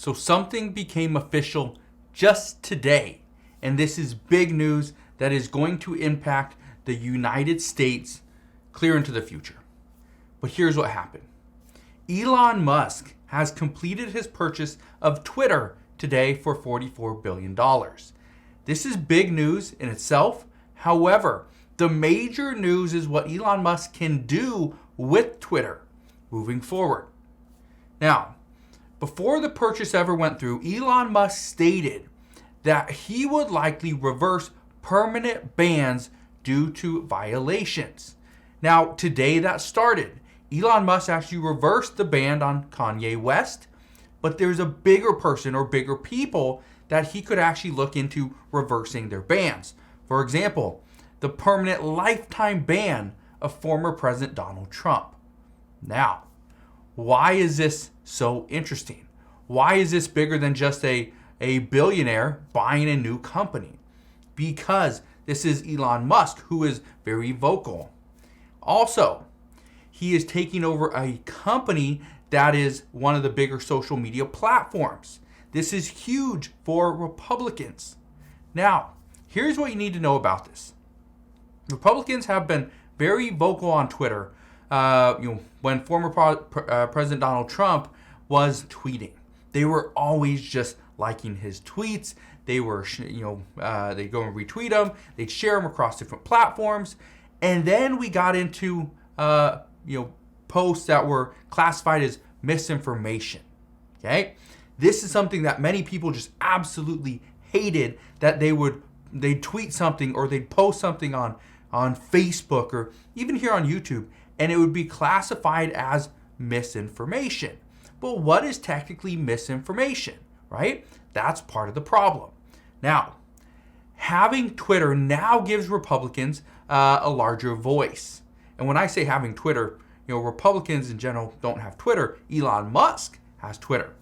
So something became official just today, and this is big news that is going to impact the United States clear into the future. But here's what happened. Elon Musk has completed his purchase of Twitter today for $44 billion. This is big news in itself. However, the major news is what Elon Musk can do with Twitter moving forward. Now, before the purchase ever went through, Elon Musk stated that he would likely reverse permanent bans due to violations. Now, today that started. Elon Musk actually reversed the ban on Kanye West, but there's a bigger person or bigger people that he could actually look into reversing their bans. For example, the permanent lifetime ban of former President Donald Trump. Now, why is this so interesting? Why is this bigger than just a billionaire buying a new company? Because this is Elon Musk, who is very vocal. Also, he is taking over a company that is one of the bigger social media platforms. This is huge for Republicans. Now, here's what you need to know about this. Republicans have been very vocal on Twitter. When former President Donald Trump was tweeting, they were always just liking his tweets. They were, they'd go and retweet them. They'd share them across different platforms. And then we got into, posts that were classified as misinformation. Okay, this is something that many people just absolutely hated. That they'd tweet something or they'd post something on Facebook or even here on YouTube, and it would be classified as misinformation. But what is technically misinformation, right? That's part of the problem. Now, having Twitter now gives Republicans a larger voice. And when I say having Twitter, Republicans in general don't have Twitter. Elon Musk has Twitter.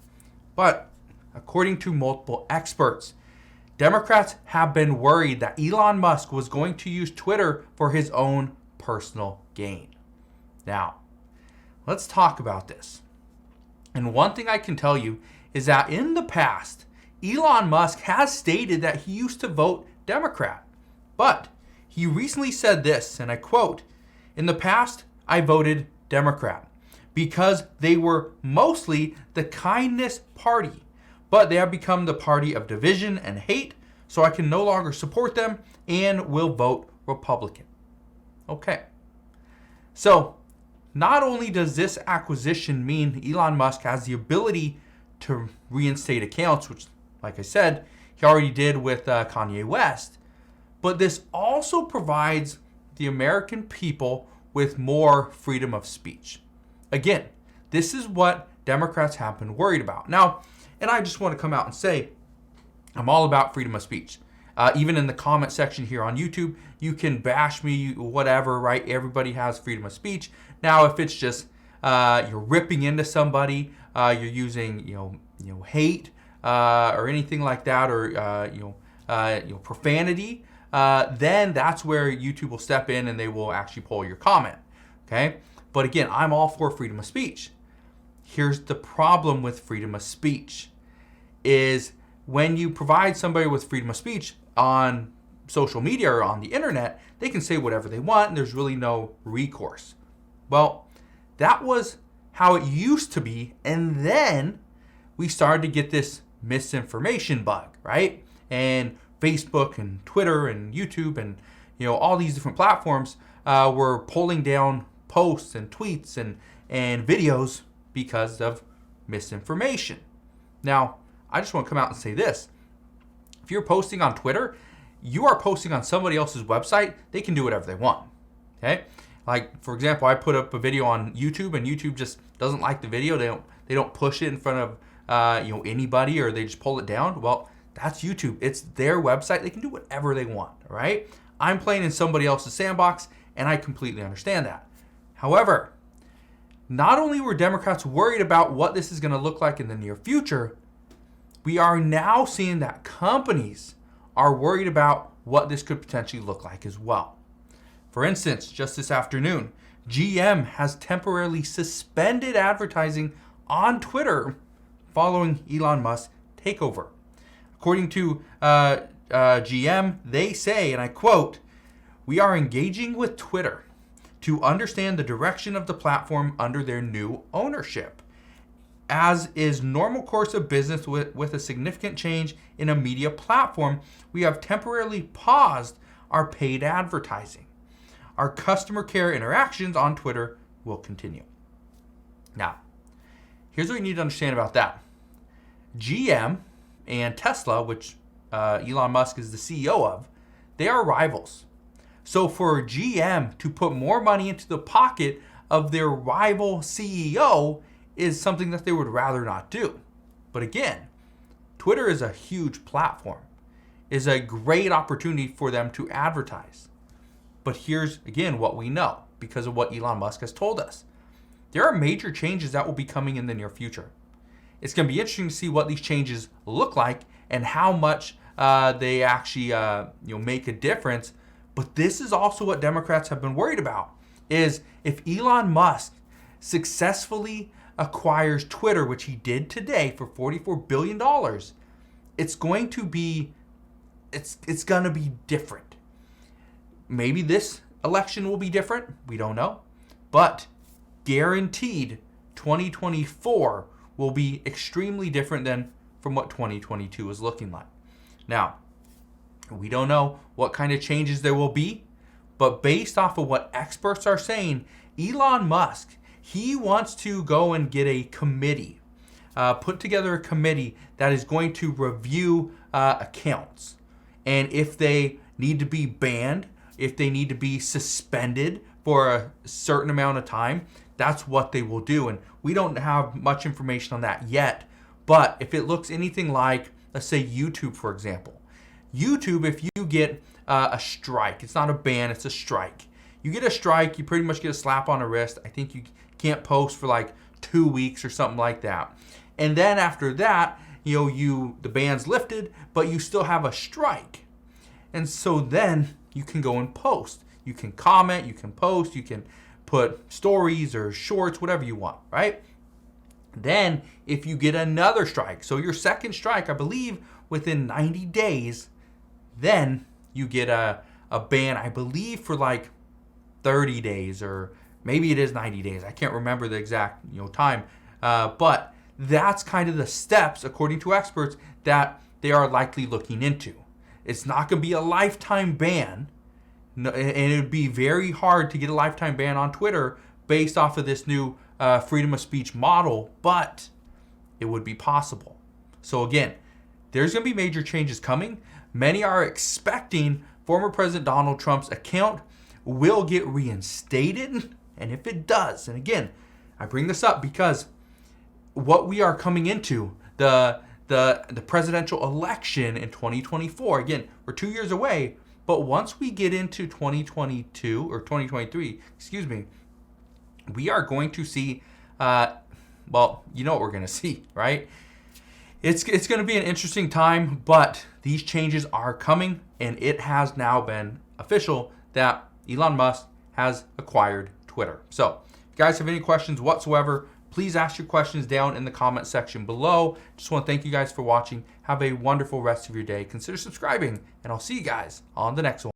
But according to multiple experts, Democrats have been worried that Elon Musk was going to use Twitter for his own personal gain. Now, let's talk about this. And one thing I can tell you is that in the past, Elon Musk has stated that he used to vote Democrat. But he recently said this, and I quote, "In the past, I voted Democrat because they were mostly the kindness party, but they have become the party of division and hate, so I can no longer support them and will vote Republican." Okay. So, not only does this acquisition mean Elon Musk has the ability to reinstate accounts, which, like I said, he already did with Kanye West, but this also provides the American people with more freedom of speech. Again, this is what Democrats have been worried about. Now, and I just want to come out and say, I'm all about freedom of speech. Even in the comment section here on YouTube, you can bash me, whatever, right? Everybody has freedom of speech. Now, if it's just you're ripping into somebody, you're using hate or anything like that, or profanity, then that's where YouTube will step in and they will actually pull your comment. Okay, but again, I'm all for freedom of speech. Here's the problem with freedom of speech: is when you provide somebody with freedom of speech on social media or on the internet, they can say whatever they want and there's really no recourse. Well, that was how it used to be, and then we started to get this misinformation bug, right? And Facebook and Twitter and YouTube and all these different platforms were pulling down posts and tweets and videos because of misinformation. Now, I just want to come out and say this. If you're posting on Twitter, you are posting on somebody else's website. They can do whatever they want. Okay? Like, for example, I put up a video on YouTube and YouTube just doesn't like the video. They don't push it in front of anybody, or they just pull it down. Well, that's YouTube. It's their website. They can do whatever they want, right? I'm playing in somebody else's sandbox, and I completely understand that. However, not only were Democrats worried about what this is going to look like in the near future, we are now seeing that companies are worried about what this could potentially look like as well. For instance, just this afternoon, GM has temporarily suspended advertising on Twitter following Elon Musk's takeover. According to GM, they say, and I quote, "We are engaging with Twitter to understand the direction of the platform under their new ownership. As is normal course of business with a significant change in a media platform, we have temporarily paused our paid advertising. Our customer care interactions on Twitter will continue." Now, here's what you need to understand about that. GM and Tesla, which Elon Musk is the CEO of, they are rivals. So for GM to put more money into the pocket of their rival CEO is something that they would rather not do. But again, Twitter is a huge platform. Is a great opportunity for them to advertise. But here's, again, what we know because of what Elon Musk has told us. There are major changes that will be coming in the near future. It's going to be interesting to see what these changes look like and how much they actually make a difference. But this is also what Democrats have been worried about, is if Elon Musk successfully acquires Twitter, which he did today for $44 billion, it's going to be different. Maybe this election will be different. We don't know. But guaranteed 2024 will be extremely different than from what 2022 is looking like. Now, we don't know what kind of changes there will be, but based off of what experts are saying, Elon Musk, he wants to go and get a committee, put together a committee that is going to review accounts. And if they need to be banned, if they need to be suspended for a certain amount of time, that's what they will do. And we don't have much information on that yet. But if it looks anything like, let's say YouTube, for example. YouTube, if you get a strike, it's not a ban, it's a strike. You get a strike, you pretty much get a slap on the wrist. I think you can't post for like 2 weeks or something like that. And then after that, the ban's lifted, but you still have a strike. And so then you can go and post. You can comment, you can post, you can put stories or shorts, whatever you want, right? Then if you get another strike, so your second strike, I believe within 90 days, then you get a ban, I believe for like 30 days or maybe it is 90 days. I can't remember the exact time. But that's kind of the steps, according to experts, that they are likely looking into. It's not going to be a lifetime ban. And it would be very hard to get a lifetime ban on Twitter based off of this new freedom of speech model, but it would be possible. So again, there's going to be major changes coming. Many are expecting former President Donald Trump's account will get reinstated. And if it does, and again, I bring this up because what we are coming into, the presidential election in 2024, again, we're 2 years away, but once we get into 2022 or 2023, we are going to see, what we're going to see, right? It's going to be an interesting time, but these changes are coming, and it has now been official that Elon Musk has acquired Twitter. So if you guys have any questions whatsoever, please ask your questions down in the comment section below. Just want to thank you guys for watching. Have a wonderful rest of your day. Consider subscribing, and I'll see you guys on the next one.